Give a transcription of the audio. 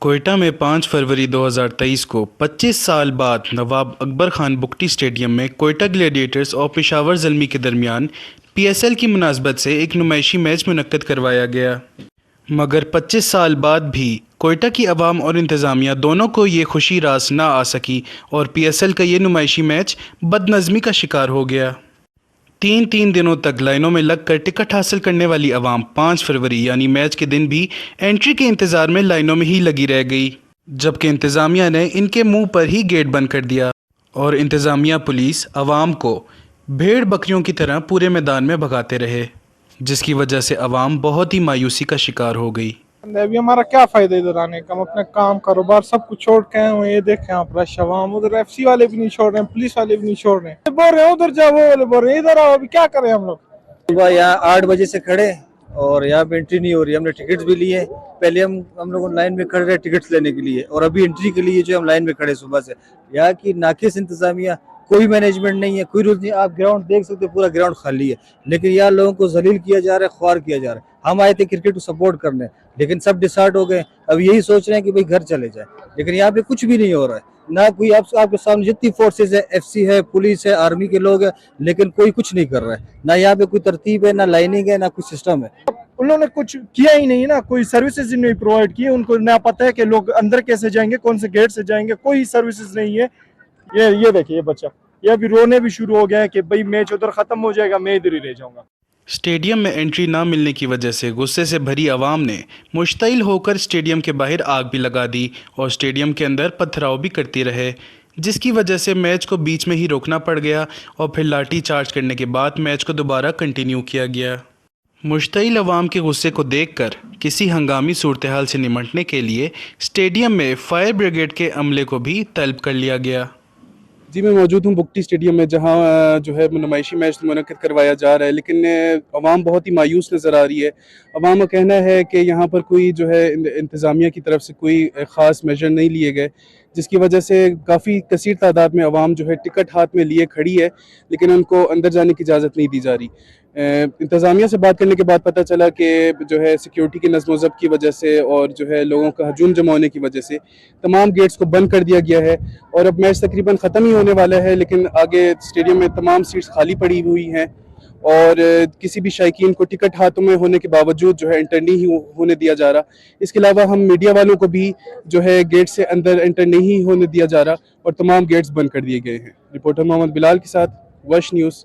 कोयटा में 5 फरवरी 2023 को 25 साल बाद नवाब अकबर खान बुगटी स्टेडियम में कोयटा ग्लैडिएटर्स और पेशावर ज़ल्मी के दरमियान पीएसएल की मुनासबत से एक नुमाइशी मैच मुनक्कद करवाया गया। मगर 25 साल बाद भी कोयटा की आवाम और इंतज़ामिया दोनों को ये खुशी रास ना आ सकी और पीएसएल का ये नुमाइशी मैच बदनज़मी का शिकार हो गया। तीन दिनों तक लाइनों में लगकर टिकट हासिल करने वाली आवाम 5 फरवरी यानी मैच के दिन भी एंट्री के इंतज़ार में लाइनों में ही लगी रह गई, जबकि इंतज़ामिया ने इनके मुंह पर ही गेट बंद कर दिया और इंतज़ामिया पुलिस आवाम को भेड़ बकरियों की तरह पूरे मैदान में भगाते रहे, जिसकी वजह से आवाम बहुत ही मायूसी का शिकार हो गई। अभी हमारा क्या फायदा इधर आने का, हम अपने काम कारोबार सब कुछ छोड़ के आए हुए। ये देखें आप रश आवाम, उधर एफसी वाले भी नहीं छोड़ रहे हैं, पुलिस वाले भी नहीं छोड़ रहे हैं, बोल रहे हैं उधर जाओ, वो वाले बोल रहे हैं इधर आओ। अभी क्या करें हम लोग। सुबह यहाँ 8 बजे से खड़े और यहाँ पे एंट्री नहीं हो रही। हमने टिकट्स भी लिए, पहले हम लोग लाइन में खड़े रहे टिकट्स लेने के लिए, और अभी एंट्री के लिए जो हम लाइन में खड़े सुबह से। यहाँ की नाकिस इंतजामिया, कोई मैनेजमेंट नहीं है, कोई रूल नहीं। आप ग्राउंड देख सकते हो, पूरा ग्राउंड खाली है, लेकिन यहाँ लोगों को जलील किया जा रहा है, ख्वार किया जा रहा है। हम आए थे क्रिकेट को सपोर्ट करने, लेकिन सब डिसाइड हो गए। अब यही सोच रहे हैं कि भाई घर चले जाए, लेकिन यहाँ पे कुछ भी नहीं हो रहा है। ना कोई आपके सामने जितनी फोर्सेस है, एफसी है, पुलिस है, आर्मी के लोग हैं, लेकिन कोई कुछ नहीं कर रहा है। ना यहाँ पे कोई तरतीब है, ना लाइनिंग है, ना कोई सिस्टम है। उन्होंने कुछ किया ही नहीं ना, कोई सर्विसेज नहीं प्रोवाइड की। उनको ना पता है कि लोग अंदर कैसे जाएंगे, कौन से गेट से जाएंगे, कोई सर्विसेज नहीं है। ये देखिए ये बच्चा, ये अभी रोने भी शुरू हो गया है कि भाई मैच उधर खत्म हो जाएगा, मैं इधर ही रह जाऊंगा। स्टेडियम में एंट्री ना मिलने की वजह से गुस्से से भरी आवाम ने मुश्तइल होकर स्टेडियम के बाहर आग भी लगा दी और स्टेडियम के अंदर पथराव भी करती रहे, जिसकी वजह से मैच को बीच में ही रोकना पड़ गया और फिर लाठी चार्ज करने के बाद मैच को दोबारा कंटिन्यू किया गया। मुश्तइल अवाम के गुस्से को देखकर किसी हंगामी सूरत हाल से निपटने के लिए स्टेडियम में फायर ब्रिगेड के अमले को भी तलब कर लिया गया। जी, मैं मौजूद हूँ बुगटी स्टेडियम में, जहाँ जो है नुमाइशी मैच मुनक्किद करवाया जा रहा है, लेकिन अवाम बहुत ही मायूस नज़र आ रही है। अवाम का कहना है कि यहाँ पर कोई जो है इंतज़ामिया की तरफ से कोई ख़ास मेजर नहीं लिए गए, जिसकी वजह से काफ़ी कसीर तादाद में अवाम जो है टिकट हाथ में लिए खड़ी है, लेकिन उनको अंदर जाने की इजाज़त नहीं दी जा रही। इंतज़ामिया से बात करने के बाद पता चला कि जो है सिक्योरिटी की नज़्म ज़ब्त की वजह से और जो है लोगों का हजूम जमा होने की वजह से तमाम गेट्स को बंद कर दिया गया है और अब मैच तकरीबन ख़त्म ही होने वाला है, लेकिन आगे स्टेडियम में तमाम सीट्स खाली पड़ी हुई हैं और किसी भी शायकीन को टिकट हाथों में होने के बावजूद जो है एंटर नहीं होने दिया जा रहा। इसके अलावा हम मीडिया वालों को भी जो है गेट से अंदर एंटर नहीं होने दिया जा रहा और तमाम गेट्स बंद कर दिए गए हैं। रिपोर्टर मोहम्मद बिलाल के साथ वश न्यूज़।